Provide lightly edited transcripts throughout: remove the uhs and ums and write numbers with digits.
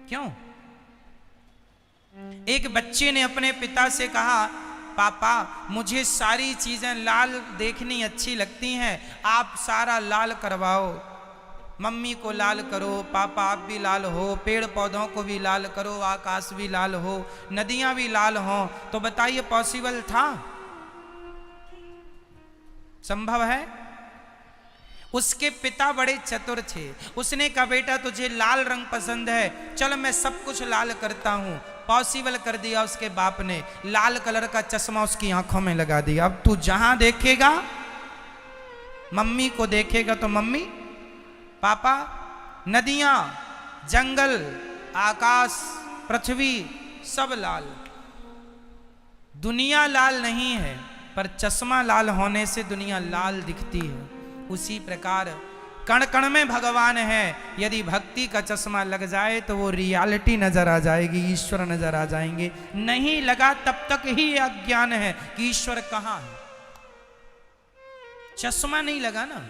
क्यों? एक बच्चे ने अपने पिता से कहा, पापा मुझे सारी चीजें लाल देखनी अच्छी लगती हैं, आप सारा लाल करवाओ। मम्मी को लाल करो, पापा आप भी लाल हो, पेड़ पौधों को भी लाल करो, आकाश भी लाल हो, नदियां भी लाल हो। तो बताइए पॉसिबल था? संभव है? उसके पिता बड़े चतुर थे। उसने कहा, बेटा तुझे लाल रंग पसंद है, चल मैं सब कुछ लाल करता हूं। पॉसिबल कर दिया उसके बाप ने। लाल कलर का चश्मा उसकी आंखों में लगा दिया। अब तू जहां देखेगा, मम्मी को देखेगा तो मम्मी, पापा, नदियां, जंगल, आकाश, पृथ्वी सब लाल। दुनिया लाल नहीं है, पर चश्मा लाल होने से दुनिया लाल दिखती है। उसी प्रकार कण कण में भगवान है। यदि भक्ति का चश्मा लग जाए तो वो रियलिटी नजर आ जाएगी, ईश्वर नजर आ जाएंगे। नहीं लगा तब तक ही अज्ञान है कि ईश्वर कहां है। चश्मा नहीं लगा ना,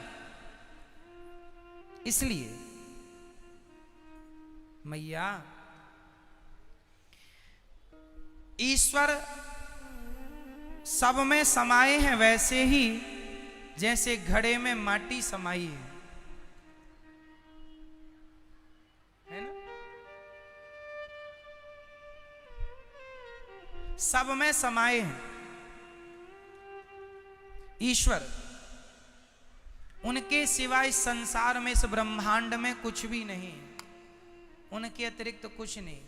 इसलिए मैया ईश्वर सब में समाये हैं, वैसे ही जैसे घड़े में माटी समाई है ना? सब में समाये हैं ईश्वर। उनके सिवाय इस संसार में, इस ब्रह्मांड में कुछ भी नहीं है। उनके अतिरिक्त तो कुछ नहीं।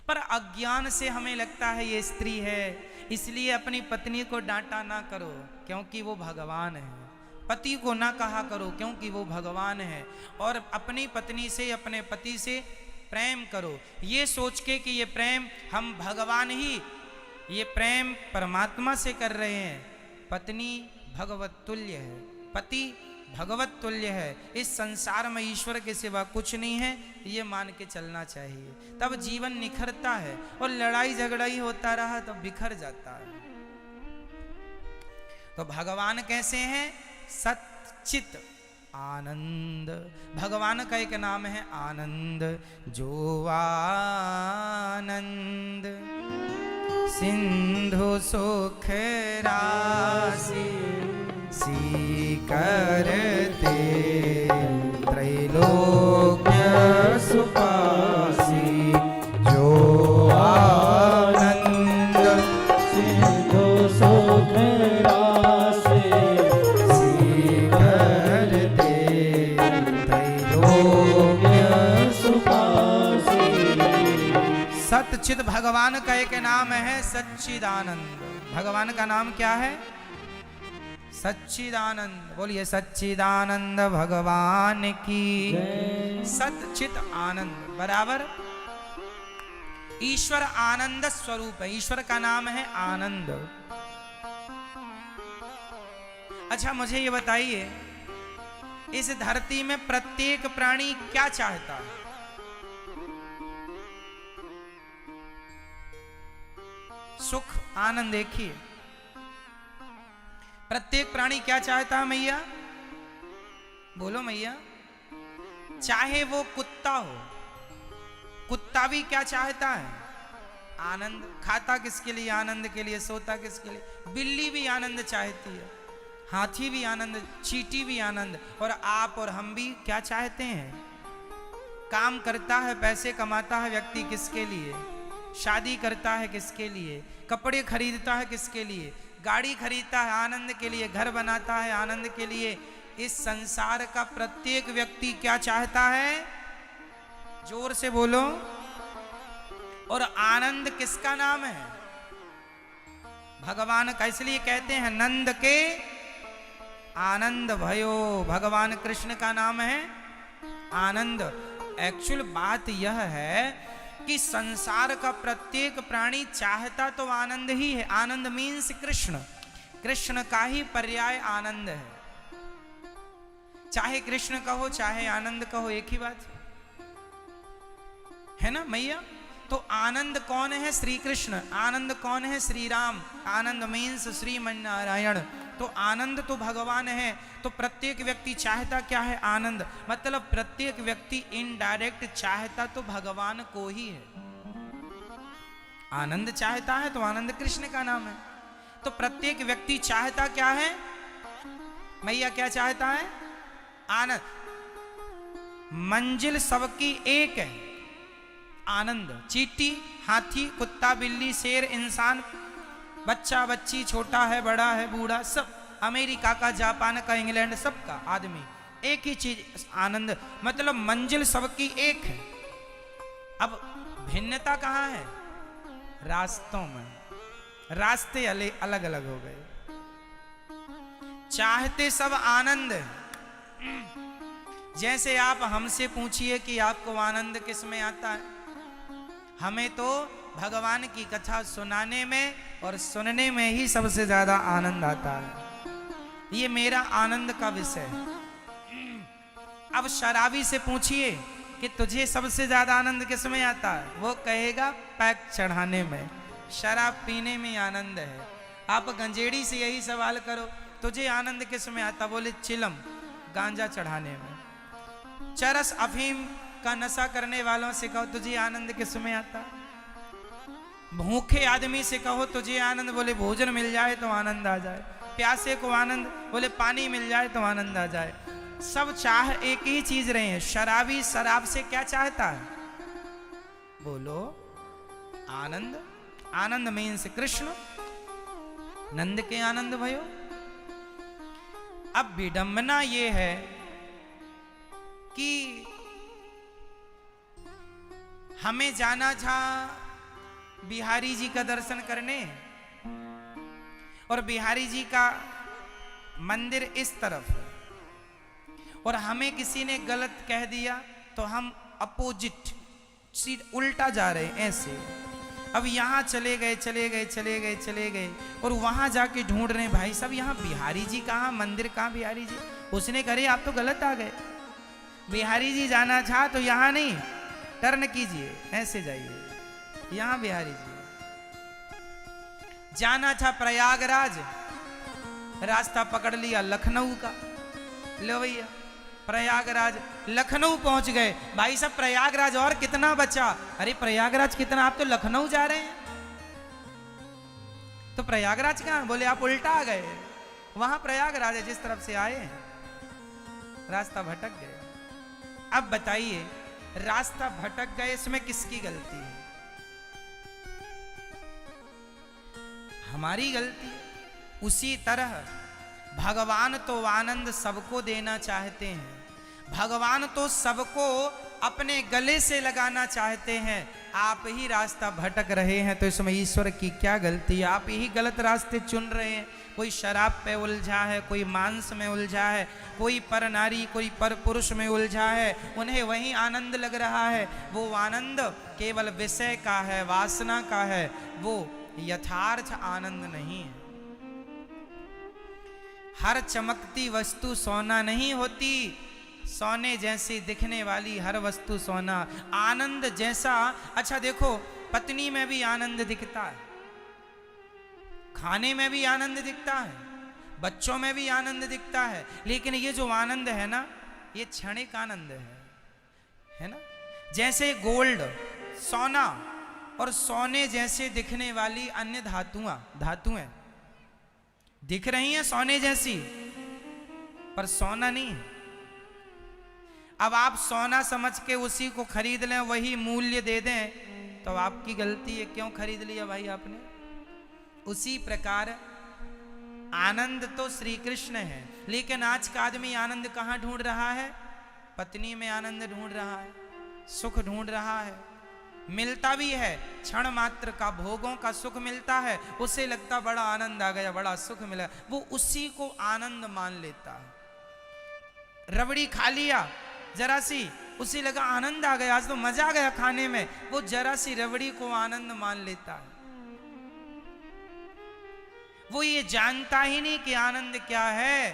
पर अज्ञान से हमें लगता है ये स्त्री है, इसलिए अपनी पत्नी को डांटा ना करो क्योंकि वो भगवान है। पति को ना कहा करो क्योंकि वो भगवान है। और अपनी पत्नी से, अपने पति से प्रेम करो, ये सोच के कि ये प्रेम हम भगवान ही, ये प्रेम परमात्मा से कर रहे हैं। पत्नी भगवत तुल्य है, पति भगवत तुल्य है। इस संसार में ईश्वर के सिवा कुछ नहीं है, ये मान के चलना चाहिए। तब जीवन निखरता है। और लड़ाई झगड़ा ही होता रहा तो बिखर जाता है। तो भगवान कैसे हैं? सच्चित आनंद। भगवान का एक नाम है आनंद। जो आनंद सिंधु सुख राशि करते त्रैलोक्य सुपासी। जो आनंद सिंधु सुख राशि करते त्रैलोक्य सुपासी। सच्चित भगवान का एक नाम है सच्चिदानंद। भगवान का नाम क्या है? सच्चिदानंद। बोलिए सच्चिदानंद भगवान की। सच्चित आनंद बराबर ईश्वर आनंद स्वरूप है। ईश्वर का नाम है आनंद। अच्छा मुझे ये बताइए, इस धरती में प्रत्येक प्राणी क्या चाहता है? सुख आनंद। देखिए प्रत्येक प्राणी क्या चाहता है मैया? बोलो मैया। चाहे वो कुत्ता हो, कुत्ता भी क्या चाहता है? आनंद। खाता किसके लिए? आनंद के लिए। सोता किसके लिए? बिल्ली भी आनंद चाहती है, हाथी भी आनंद, चींटी भी आनंद। और आप और हम भी क्या चाहते हैं? काम करता है, पैसे कमाता है व्यक्ति किसके लिए? शादी करता है किसके लिए? कपड़े खरीदता है किसके लिए? गाड़ी खरीदता है आनंद के लिए, घर बनाता है आनंद के लिए। इस संसार का प्रत्येक व्यक्ति क्या चाहता है? जोर से बोलो। और आनंद किसका नाम है? भगवान का। इसलिए कहते हैं नंद के आनंद भयो। भगवान कृष्ण का नाम है आनंद। एक्चुअल बात यह है कि संसार का प्रत्येक प्राणी चाहता तो आनंद ही है। आनंद मीन्स कृष्ण। कृष्ण का ही पर्याय आनंद है। चाहे कृष्ण कहो चाहे आनंद कहो, एक ही बात है ना मैया? तो आनंद कौन है? श्री कृष्ण। आनंद कौन है? श्री राम। आनंद मीन्स श्रीमन नारायण। तो आनंद तो भगवान है, तो प्रत्येक व्यक्ति चाहता क्या है? आनंद। मतलब प्रत्येक व्यक्ति इनडायरेक्ट चाहता तो भगवान को ही है। आनंद चाहता है तो आनंद कृष्ण का नाम है। तो प्रत्येक व्यक्ति चाहता क्या है? मैया क्या चाहता है? आनंद। मंजिल सबकी एक है, आनंद। चींटी, हाथी, कुत्ता, बिल्ली, शेर, इंसान, बच्चा, बच्ची, छोटा है, बड़ा है, बूढ़ा, सब, अमेरिका का, जापान का, इंग्लैंड, सबका आदमी एक ही चीज आनंद। मतलब मंजिल सबकी एक है। अब भिन्नता कहां है? रास्तों में। रास्ते अलग अलग हो गए। चाहते सब आनंद। जैसे आप हमसे पूछिए कि आपको आनंद किस में आता है, हमें तो भगवान की कथा सुनाने में और सुनने में ही सबसे ज्यादा आनंद आता है। ये मेरा आनंद का विषय है। अब शराबी से पूछिए कि तुझे सबसे ज्यादा आनंद किस में आता है, वो कहेगा पैक चढ़ाने में, शराब पीने में आनंद है। आप गंजेड़ी से यही सवाल करो, तुझे आनंद किस में आता, बोले चिलम, गांजा चढ़ाने में। चरस, अफीम का नशा करने वालों से कहो तुझे आनंद किस में आता। भूखे आदमी से कहो तुझे आनंद, बोले भोजन मिल जाए तो आनंद आ जाए। प्यासे को आनंद, बोले पानी मिल जाए तो आनंद आ जाए। सब चाह एक ही चीज रहे हैं। शराबी शराब से क्या चाहता है? बोलो आनंद। आनंद मीन्स कृष्ण, नंद के आनंद भयो। अब विडंबना ये है कि हमें जाना था बिहारी जी का दर्शन करने, और बिहारी जी का मंदिर इस तरफ है, और हमें किसी ने गलत कह दिया तो हम अपोजिट सीट उल्टा जा रहे हैं ऐसे। अब यहाँ चले गए और वहां जाके ढूंढ रहे हैं, भाई साहब यहाँ बिहारी जी कहाँ, मंदिर कहाँ बिहारी जी? उसने करे आप तो गलत आ गए, बिहारी जी जाना था तो यहाँ नहीं, टर्न कीजिए, ऐसे जाइए, यहाँ बिहारी जी। जाना था प्रयागराज, रास्ता पकड़ लिया लखनऊ का। लो भैया प्रयागराज, लखनऊ पहुंच गए। भाई साहब प्रयागराज और कितना बचा? अरे प्रयागराज कितना, आप तो लखनऊ जा रहे हैं। तो प्रयागराज कहाँ? बोले आप उल्टा आ गए, वहां प्रयागराज है जिस तरफ से आए हैं, रास्ता भटक गए। अब बताइए रास्ता भटक गए, इसमें किसकी गलती है? हमारी गलती। उसी तरह भगवान तो आनंद सबको देना चाहते हैं, भगवान तो सबको अपने गले से लगाना चाहते हैं। आप ही रास्ता भटक रहे हैं, तो इसमें ईश्वर की क्या गलती है? आप ही गलत रास्ते चुन रहे हैं। कोई शराब पे उलझा है, कोई मांस में उलझा है, कोई पर नारी, कोई पर पुरुष में उलझा है, उन्हें वही आनंद लग रहा है। वो आनंद केवल विषय का है, वासना का है, वो यथार्थ आनंद नहीं है। हर चमकती वस्तु सोना नहीं होती, सोने जैसी दिखने वाली हर वस्तु सोना। आनंद जैसा, अच्छा देखो पत्नी में भी आनंद दिखता है, खाने में भी आनंद दिखता है, बच्चों में भी आनंद दिखता है, लेकिन ये जो आनंद है ना, ये क्षणिक आनंद है ना। जैसे गोल्ड, सोना और सोने जैसे दिखने वाली अन्य धातुएं दिख रही हैं सोने जैसी, पर सोना नहीं है। अब आप सोना समझ के उसी को खरीद लें, वही मूल्य दे दें, तो आपकी गलती है। क्यों खरीद लिया भाई आपने? उसी प्रकार आनंद तो श्री कृष्ण है, लेकिन आज का आदमी आनंद कहाँ ढूंढ रहा है? पत्नी में आनंद ढूंढ रहा है, सुख ढूंढ रहा है। मिलता भी है, क्षण मात्र का भोगों का सुख मिलता है, उसे लगता बड़ा आनंद आ गया, बड़ा सुख मिला, वो उसी को आनंद मान लेता है। रबड़ी खा लिया जरा सी, उसे लगा आनंद आ गया, आज तो मजा आ गया खाने में, वो जरा सी रबड़ी को आनंद मान लेता है। वो ये जानता ही नहीं कि आनंद क्या है।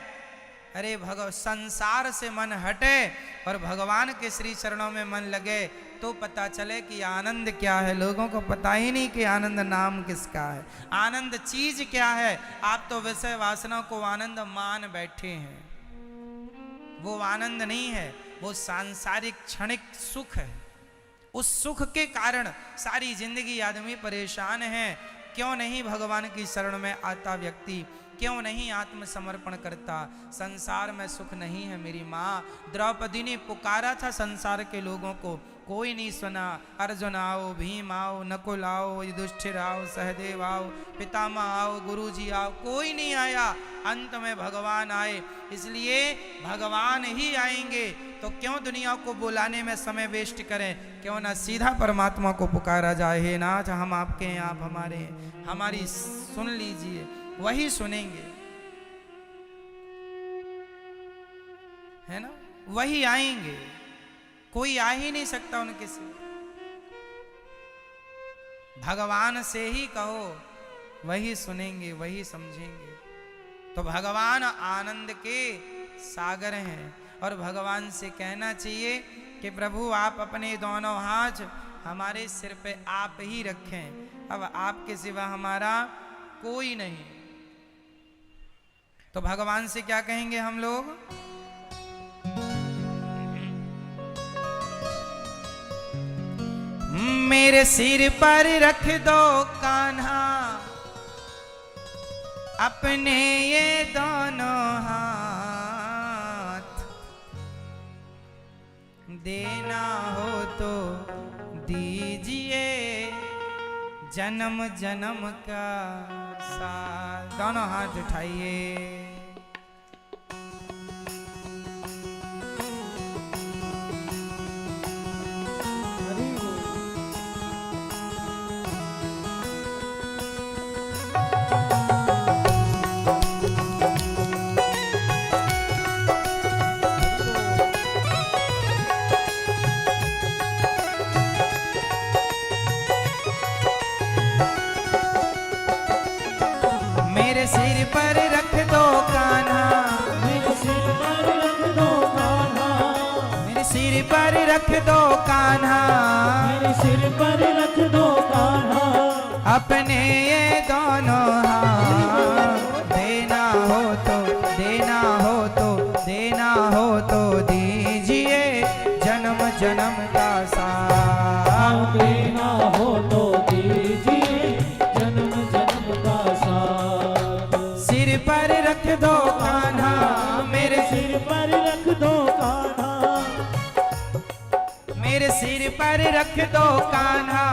अरे संसार से मन हटे और भगवान के श्री चरणों में मन लगे, तो पता चले कि आनंद क्या है। लोगों को पता ही नहीं कि आनंद नाम किसका है, आनंद चीज क्या है। आप तो विषय वासना को आनंद मान बैठे हैं। वो आनंद नहीं है, वो सांसारिक क्षणिक सुख है। उस सुख के कारण सारी जिंदगी आदमी परेशान है। क्यों नहीं भगवान की शरण में आता व्यक्ति, क्यों नहीं आत्मसमर्पण करता। संसार में सुख नहीं है। मेरी माँ द्रौपदी ने पुकारा था संसार के लोगों को, कोई नहीं सुना। अर्जुन आओ, भीम आओ, नकुल आओ, युधिष्ठिर आओ, सहदेव आओ, पितामह आओ, गुरुजी आओ, कोई नहीं आया। अंत में भगवान आए। इसलिए भगवान ही आएंगे तो क्यों दुनिया को बुलाने में समय वेस्ट करें। क्यों ना सीधा परमात्मा को पुकारा जाए, हे नाथ हम आपके हैं, आप हमारे हैं, हमारी सुन लीजिए। वही सुनेंगे, है ना, वही आएंगे। कोई आ ही नहीं सकता उनके से। भगवान से ही कहो, वही सुनेंगे, वही समझेंगे। तो भगवान आनंद के सागर हैं और भगवान से कहना चाहिए कि प्रभु आप अपने दोनों हाथ हमारे सिर पे आप ही रखें। अब आपके सिवा हमारा कोई नहीं। तो भगवान से क्या कहेंगे हम लोग? मेरे सिर पर रख दो कान्हा अपने ये दोनों हाथ, देना हो तो दीजिए जन्म जन्म का साथ। दोनों हाथ उठाइए। मेरे सिर पर रख दो कान्हा, मेरे सिर पर रख दो कान्हा, मेरे सिर पर रख दो कान्हा, मेरे सिर पर रख दो कान्हा, अपने ये दोनों हाथ, देना हो तो देना हो तो देना हो तो दीजिए जन्म जन्म का साथ। देना हो तो दीजिए जन्म जन्म का साथ। सिर पर रख दो कान्हा, मेरे सिर पर रख दो कान्हा, मेरे सिर पर रख दो कान्हा,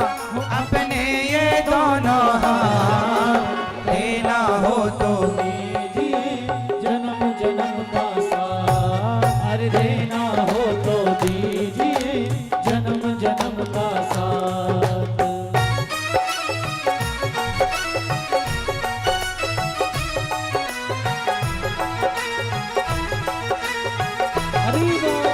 अपने ये दोनों हाथ, देना हो तो दीजिए जन्म जन्म का साथ। अरे देना हो तो दीजिए जन्म जन्म का साथ। हरि बोल।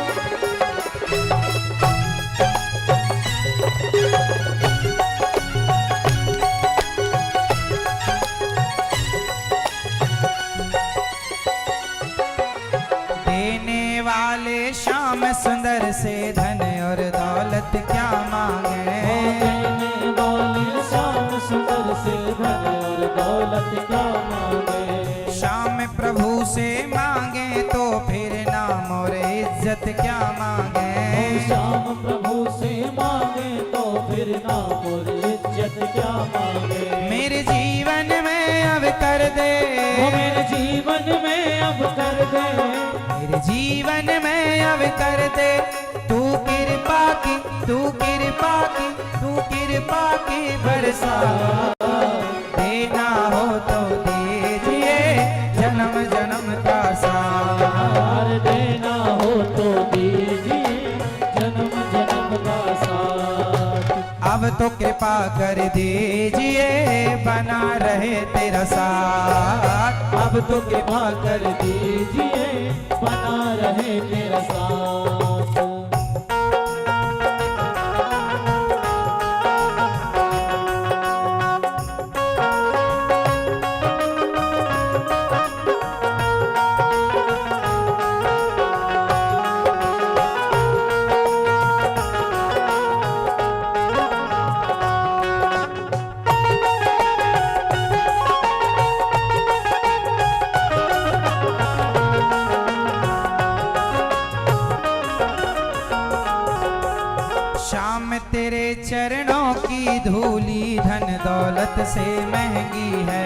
देने वाले श्याम सुंदर से धन और दौलत क्या मांगे। देने वाले श्याम सुंदर से धन और दौलत क्या मांगे। श्याम प्रभु से मांगे तो फिर नाम और इज्जत क्या मांगे। श्याम प्रभु से मांगे तो फिर नाम और इज्जत क्या मांगे। मेरे जीवन में अब कर दे, वो मेरे जीवन में अब कर दे, मेरे जीवन में अब कर दे, तू कृपा की, तू कृपा की, तू कृपा की बरसा। देना हो तो दीजिए जन्म जन्म का साथ। देना हो तो दीजिए जन्म जन्म का साथ। अब तो कृपा कर दीजिए बना रहे तेरा साथ। अब तो कृपा कर दीजिए बना रहे तेरा साथ। तेरे चरणों की धूली धन दौलत से महंगी है।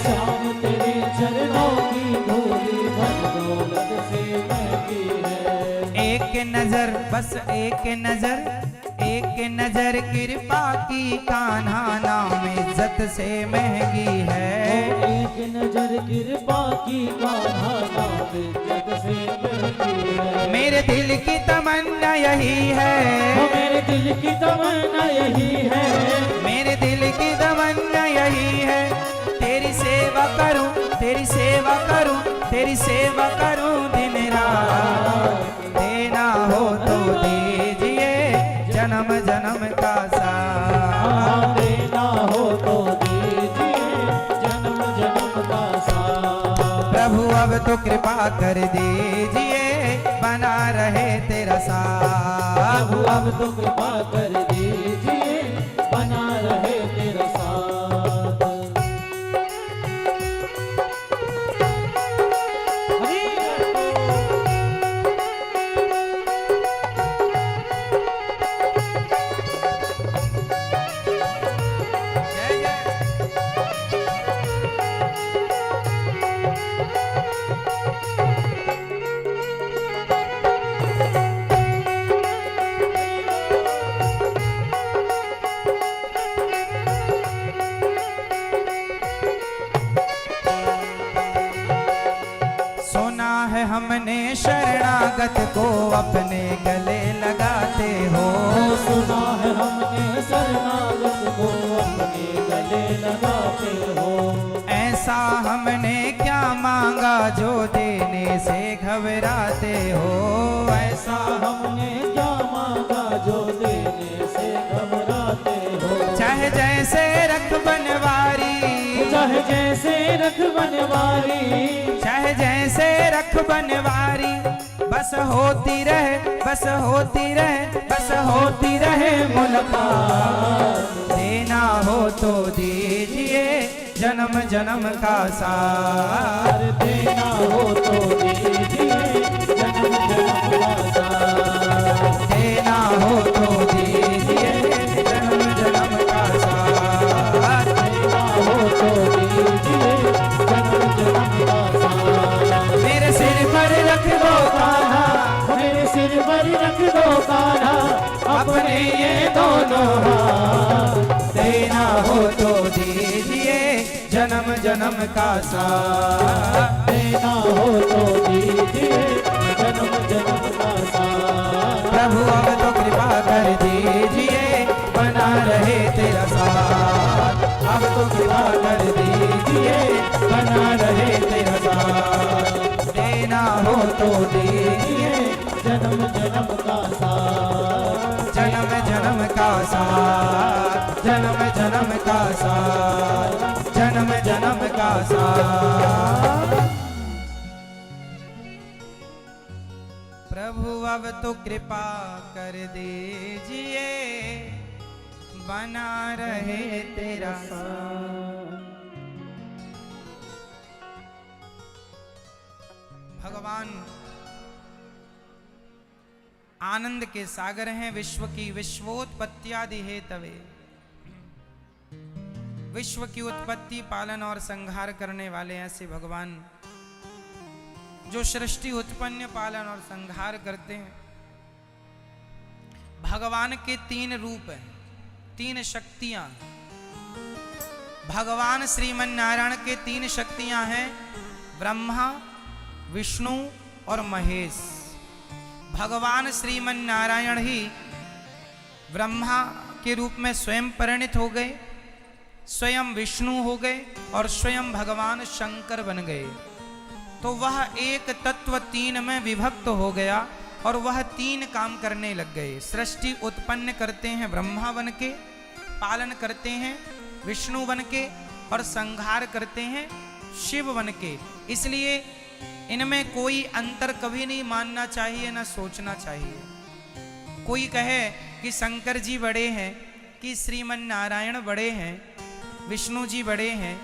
श्याम तेरे चरणों की धूली धन दौलत से महंगी है। एक नजर बस एक नजर कृपा की कान्हा नाम इज्जत से महंगी है। एक नजर कृपा की कान्हा नाम इज्जत से महंगी है। मेरे दिल की तमन्ना यही है, मेरे दिल की तमन्ना यही है, मेरे दिल की तमन्ना यही है। तेरी सेवा करूं, तेरी सेवा करूं, तेरी सेवा करूं दिन रात। देना हो तो दीजिए जन्म जन्म का साथ। देना हो तो दीजिए जन्म जन्म का साथ। प्रभु अब तो कृपा कर दीजिए बना रहे तेरा साथ। प्रभु अब तो कृपा कर दीजिए बना रहे तेरा साथ। जय जय। सुना है हमने शरणागत को अपने गले लगाते हो। सुना है हमने शरणागत को अपने गले लगाते हो। ऐसा हमने क्या मांगा जो देने से घबराते हो। ऐसा हमने क्या मांगा जो देने से घबराते हो। चाहे जैसे रख बनवारी, चाहे जैसे रख बनवारी, चाहे जैसे रख बनवारी, बस होती रहे, बस होती रहे, बस होती रहे मुलाकात। देना हो तो दीजिए जन्म जन्म का साथ। देना हो तो दीजिए जन्म जन्म का साथ। देना हो तो दीजिए जन्म जन्म का साथ। देना हो तो दीजिए जन्म जन्म का साथ। मेरे सिर पर रख दो कान्हा, मेरे सिर पर रख दो कान्हा अपने ये दोनों हाथ। देना हो तो दीजिए जन्म जन्म का साथ। देना हो तो दीजिए जन्म जन्म का साथ। प्रभु अब तो कृपा कर दीजिए बना रहे तेरा साथ। अब तो कृपा कर दीजिए बना रहे तेरा साथ। देना हो तो दीजिए जन्म जन्म का साथ। जन्म जन्म का साथ। जन्म जन्म का साथ। जन्म जन्म का साथ। प्रभु अब तो कृपा कर दीजिए बना रहे तेरा साथ। भगवान आनंद के सागर हैं, विश्व की विश्वोत्पत्त्यादि हेतवे। विश्व की उत्पत्ति, पालन और संहार करने वाले ऐसे भगवान जो सृष्टि उत्पन्न, पालन और संहार करते हैं। भगवान के तीन रूप हैं, तीन शक्तियां। भगवान श्रीमन नारायण के तीन शक्तियां हैं, ब्रह्मा, विष्णु और महेश। भगवान श्रीमन नारायण ही ब्रह्मा के रूप में स्वयं परिणित हो गए, स्वयं विष्णु हो गए और स्वयं भगवान शंकर बन गए। तो वह एक तत्व तीन में विभक्त हो गया और वह तीन काम करने लग गए। सृष्टि उत्पन्न करते हैं ब्रह्मा बन के, पालन करते हैं विष्णु बन के और संहार करते हैं शिव बन के। इसलिए इनमें कोई अंतर कभी नहीं मानना चाहिए, न सोचना चाहिए। कोई कहे कि शंकर जी बड़े हैं, कि श्रीमन नारायण बड़े हैं, विष्णु जी बड़े हैं,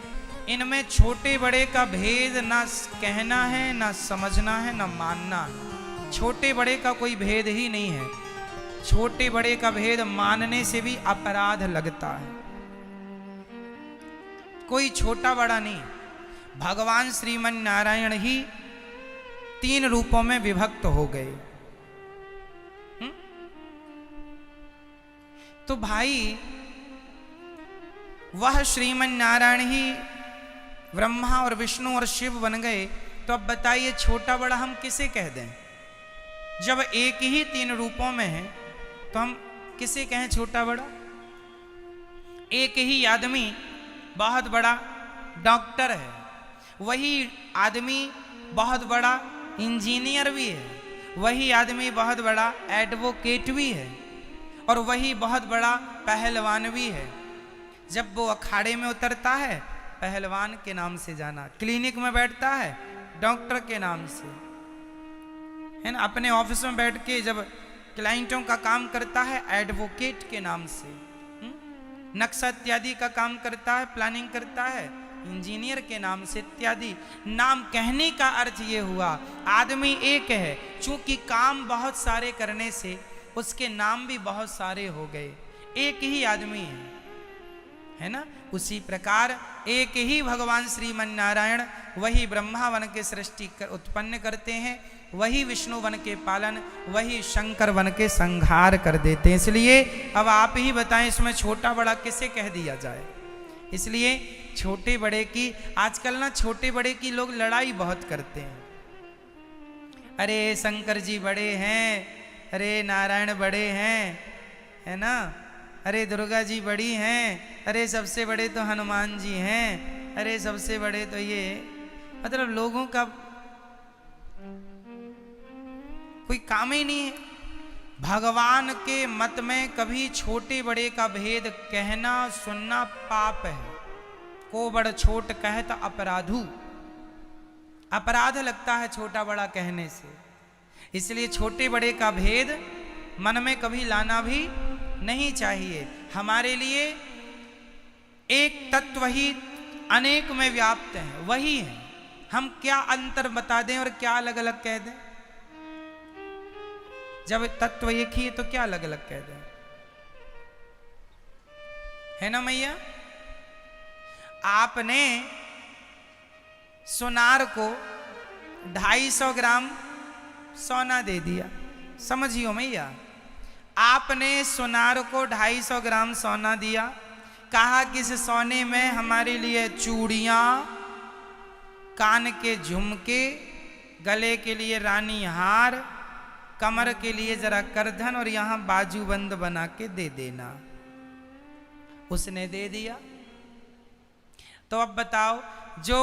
इनमें छोटे बड़े का भेद ना कहना है, ना समझना है, ना मानना है। छोटे बड़े का कोई भेद ही नहीं है। छोटे बड़े का भेद मानने से भी अपराध लगता है। कोई छोटा बड़ा नहीं, भगवान श्रीमन नारायण ही 3 रूपों में विभक्त हो गए। तो भाई वह श्रीमन नारायण ही ब्रह्मा और विष्णु और शिव बन गए, तो अब बताइए छोटा बड़ा हम किसे कह दें? जब एक ही 3 रूपों में है तो हम किसे कहें छोटा बड़ा? एक ही आदमी बहुत बड़ा डॉक्टर है, वही आदमी बहुत बड़ा इंजीनियर भी है, वही आदमी बहुत बड़ा एडवोकेट भी है, और वही बहुत बड़ा पहलवान भी है। जब वो अखाड़े में उतरता है पहलवान के नाम से जाना, क्लिनिक में बैठता है डॉक्टर के नाम से, है ना, अपने ऑफिस में बैठ के जब क्लाइंटों का काम करता है एडवोकेट के नाम से, नक्शा इत्यादि का काम करता है, प्लानिंग करता है इंजीनियर के नाम से इत्यादि। नाम कहने का अर्थ ये हुआ आदमी एक है, चूंकि काम बहुत सारे करने से उसके नाम भी बहुत सारे हो गए, एक ही आदमी है ना। उसी प्रकार एक ही भगवान श्रीमन नारायण वही ब्रह्मा वन के सृष्टि उत्पन्न करते हैं, वही विष्णु वन के पालन, वही शंकर वन के संहार कर देते हैं। इसलिए अब आप ही बताएं इसमें छोटा बड़ा किसे कह दिया जाए? इसलिए छोटे बड़े की आजकल ना छोटे बड़े की लोग लड़ाई बहुत करते हैं। अरे शंकर जी बड़े हैं, अरे नारायण बड़े हैं, है ना, अरे दुर्गा जी बड़ी हैं, अरे सबसे बड़े तो हनुमान जी हैं, अरे सबसे बड़े तो ये, मतलब लोगों का कोई काम ही नहीं है। भगवान के मत में कभी छोटे बड़े का भेद कहना सुनना पाप है। को बड़ छोट कहत अपराधु, अपराध लगता है छोटा बड़ा कहने से। इसलिए छोटे बड़े का भेद मन में कभी लाना भी नहीं चाहिए। हमारे लिए एक तत्व ही अनेक में व्याप्त है, वही है। हम क्या अंतर बता दें और क्या अलग अलग कह दें? जब तत्व एक ही है तो क्या अलग अलग कह दें? है ना मैया? आपने सोनार को 250 ग्राम सोना दे दिया, समझियो मैया, आपने सोनार को 250 ग्राम सोना दिया, कहा कि इस सोने में हमारे लिए चूड़ियां, कान के झुमके, गले के लिए रानी हार, कमर के लिए जरा करधन और यहां बाजूबंद बना के दे देना। उसने दे दिया। तो अब बताओ, जो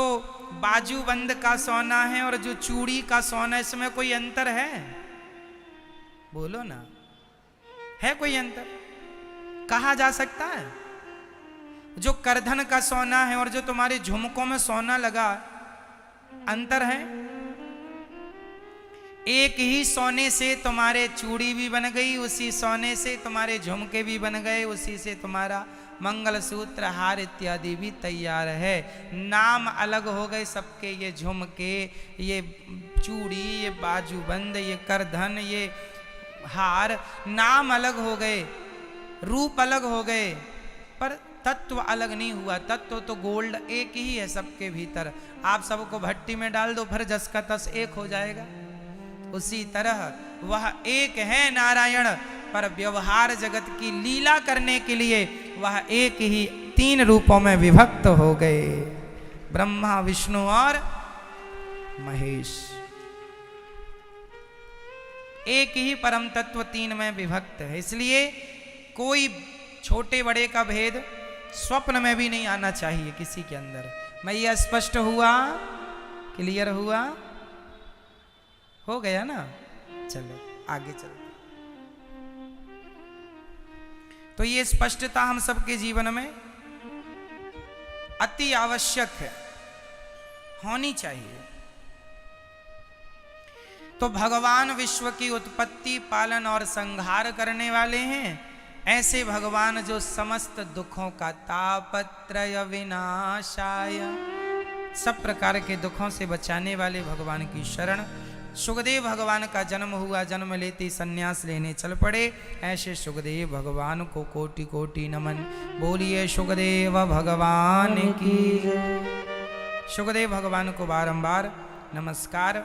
बाजूबंद का सोना है और जो चूड़ी का सोना, इसमें कोई अंतर है? बोलो ना, है कोई अंतर? कहा जा सकता है? जो करधन का सोना है और जो तुम्हारे झुमकों में सोना लगा, अंतर है? एक ही सोने से तुम्हारे चूड़ी भी बन गई, उसी सोने से तुम्हारे झुमके भी बन गए, उसी से तुम्हारा मंगलसूत्र, हार इत्यादि भी तैयार है। नाम अलग हो गए सबके, ये झुमके, ये चूड़ी, ये बाजूबंद, ये करधन, ये हार, नाम अलग हो गए, रूप अलग हो गए, पर तत्व अलग नहीं हुआ। तत्व तो गोल्ड एक ही है सबके भीतर। आप सबको भट्टी में डाल दो, फिर जस का तस एक हो जाएगा। उसी तरह वह एक है नारायण, पर व्यवहार जगत की लीला करने के लिए वह एक ही 3 रूपों में विभक्त हो गए, ब्रह्मा, विष्णु और महेश। एक ही परम तत्व 3 में विभक्त है। इसलिए कोई छोटे बड़े का भेद स्वप्न में भी नहीं आना चाहिए किसी के अंदर। मैया स्पष्ट हुआ? क्लियर हुआ? हो गया ना? चलो आगे चलो। तो ये स्पष्टता हम सबके जीवन में अति आवश्यक है, होनी चाहिए। तो भगवान विश्व की उत्पत्ति, पालन और संहार करने वाले हैं। ऐसे भगवान जो समस्त दुखों का तापत्रय विनाशाय, सब प्रकार के दुखों से बचाने वाले भगवान की शरण सुखदेव भगवान का जन्म हुआ, जन्म लेते सन्यास लेने चल पड़े। ऐसे सुखदेव भगवान को कोटि कोटि नमन। बोलिए सुखदेव भगवान की। सुखदेव भगवान को बारंबार नमस्कार।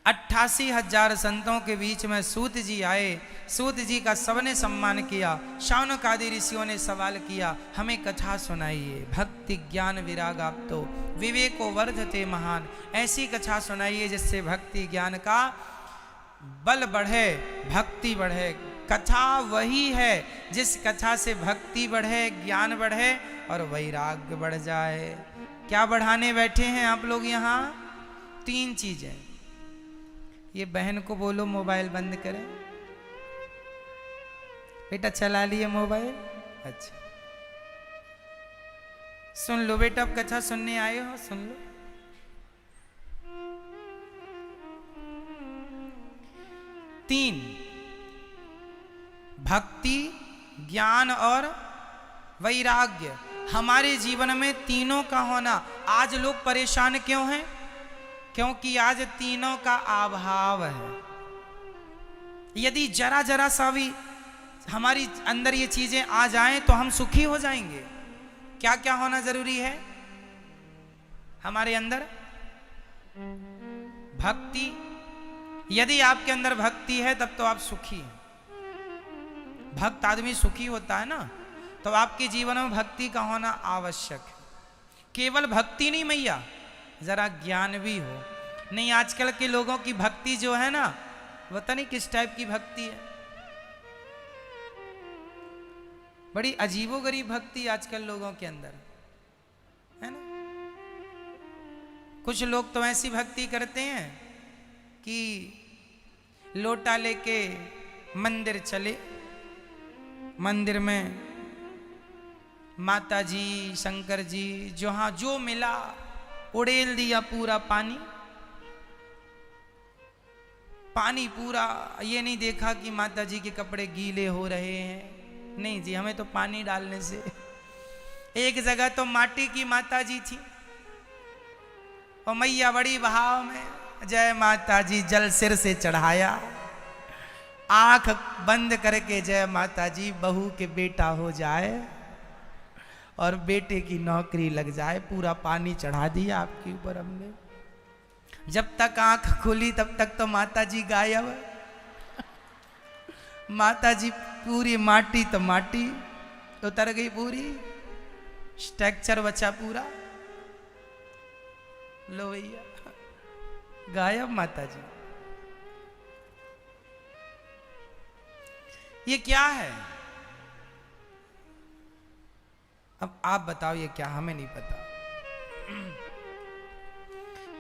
88,000 संतों के बीच में सूत जी आए। सूत जी का सबने सम्मान किया। शौनक आदि ऋषियों ने सवाल किया, हमें कथा सुनाइए। भक्ति ज्ञान विराग आप तो विवेको वर्धते महान। ऐसी कथा सुनाइए जिससे भक्ति ज्ञान का बल बढ़े, भक्ति बढ़े। कथा वही है जिस कथा से भक्ति बढ़े, ज्ञान बढ़े और वैराग्य बढ़ जाए। क्या बढ़ाने बैठे हैं आप लोग यहाँ? 3 चीजें। ये बहन को बोलो मोबाइल बंद करें। बेटा चला लिए मोबाइल? अच्छा, सुन लो बेटा, अब कथा सुनने आए हो, सुन लो। 3, भक्ति, ज्ञान और वैराग्य। हमारे जीवन में तीनों का होना। आज लोग परेशान क्यों हैं? क्योंकि आज तीनों का अभाव है। यदि जरा जरा सा भी हमारी अंदर ये चीजें आ जाएं तो हम सुखी हो जाएंगे। क्या क्या होना जरूरी है हमारे अंदर? भक्ति। यदि आपके अंदर भक्ति है तब तो आप सुखी हैं। भक्त आदमी सुखी होता है ना, तो आपके जीवन में भक्ति का होना आवश्यक है। केवल भक्ति नहीं मैया, जरा ज्ञान भी हो। नहीं, आजकल के लोगों की भक्ति जो है ना, पता नहीं किस टाइप की भक्ति है। बड़ी अजीबोगरीब भक्ति आजकल लोगों के अंदर है ना। कुछ लोग तो ऐसी भक्ति करते हैं कि लोटा लेके मंदिर चले, मंदिर में माता जी, शंकर जी, जहां जो मिला उड़ेल दिया पूरा पानी। पानी पूरा, ये नहीं देखा कि माता जी के कपड़े गीले हो रहे हैं। नहीं जी, हमें तो पानी डालने से। एक जगह तो माटी की माता जी थी और मैया बड़ी भाव में जय माता जी जल सिर से चढ़ाया, आंख बंद करके जय माता जी, बहू के बेटा हो जाए और बेटे की नौकरी लग जाए। पूरा पानी चढ़ा दिया आपके ऊपर हमने। जब तक आंख खुली तब तक तो माता जी गायब। माता जी पूरी माटी तो माटी उतर गई, पूरी स्ट्रक्चर बचा पूरा। लो भैया, गायब माता जी। ये क्या है? अब आप बताओ ये क्या? हमें नहीं पता।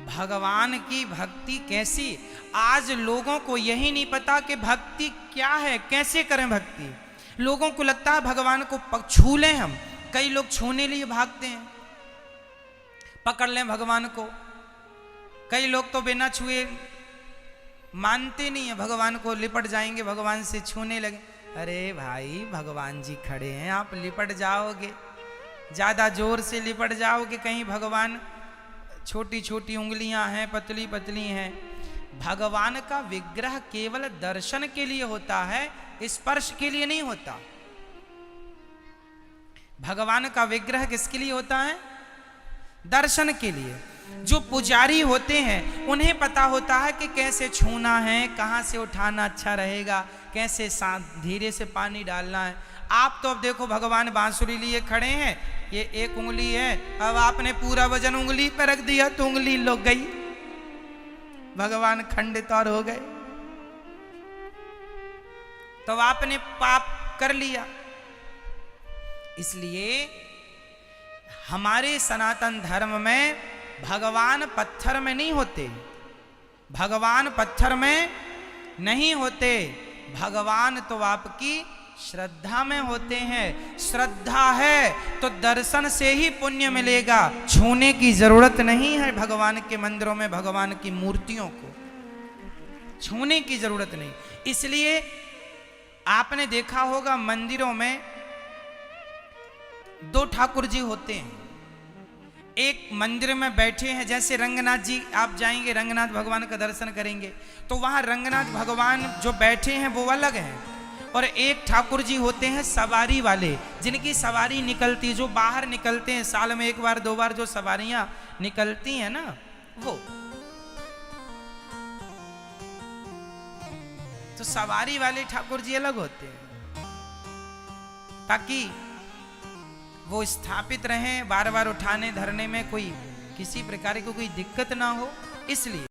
भगवान की भक्ति कैसी? आज लोगों को यही नहीं पता कि भक्ति क्या है, कैसे करें भक्ति। लोगों को लगता है भगवान को छू लें हम। कई लोग छूने लिए भागते हैं, पकड़ लें भगवान को। कई लोग तो बिना छुए मानते नहीं है भगवान को, लिपट जाएंगे भगवान से, छूने लगे। अरे भाई, भगवान जी खड़े हैं, आप लिपट जाओगे, ज्यादा जोर से लिपट जाओगे, कहीं भगवान, छोटी छोटी उंगलियां हैं, पतली पतली हैं। भगवान का विग्रह केवल दर्शन के लिए होता है, स्पर्श के लिए नहीं होता। भगवान का विग्रह किसके लिए होता है? दर्शन के लिए। जो पुजारी होते हैं उन्हें पता होता है कि कैसे छूना है, कहां से उठाना अच्छा रहेगा, कैसे धीरे से पानी डालना है। आप तो अब देखो भगवान बांसुरी लिए खड़े हैं, ये एक उंगली है, अब आपने पूरा वजन उंगली पर रख दिया तो उंगली लग गई, भगवान खंडित और हो गए। तो आपने पाप कर लिया। इसलिए हमारे सनातन धर्म में भगवान पत्थर में नहीं होते, भगवान पत्थर में नहीं होते, भगवान तो आपकी श्रद्धा में होते हैं। श्रद्धा है तो दर्शन से ही पुण्य मिलेगा, छूने की जरूरत नहीं है। भगवान के मंदिरों में भगवान की मूर्तियों को छूने की जरूरत नहीं। इसलिए आपने देखा होगा मंदिरों में 2 ठाकुर जी होते हैं, एक मंदिर में बैठे हैं, जैसे रंगनाथ जी आप जाएंगे, रंगनाथ भगवान का दर्शन करेंगे तो वहां रंगनाथ भगवान जो बैठे हैं वो अलग हैं, और एक ठाकुर जी होते हैं सवारी वाले, जिनकी सवारी निकलती, जो बाहर निकलते हैं साल में एक बार दो बार जो सवारियां निकलती हैं ना, वो तो सवारी वाले ठाकुर जी अलग होते हैं, ताकि वो स्थापित रहें, बार बार उठाने धरने में कोई किसी प्रकार की कोई दिक्कत ना हो, इसलिए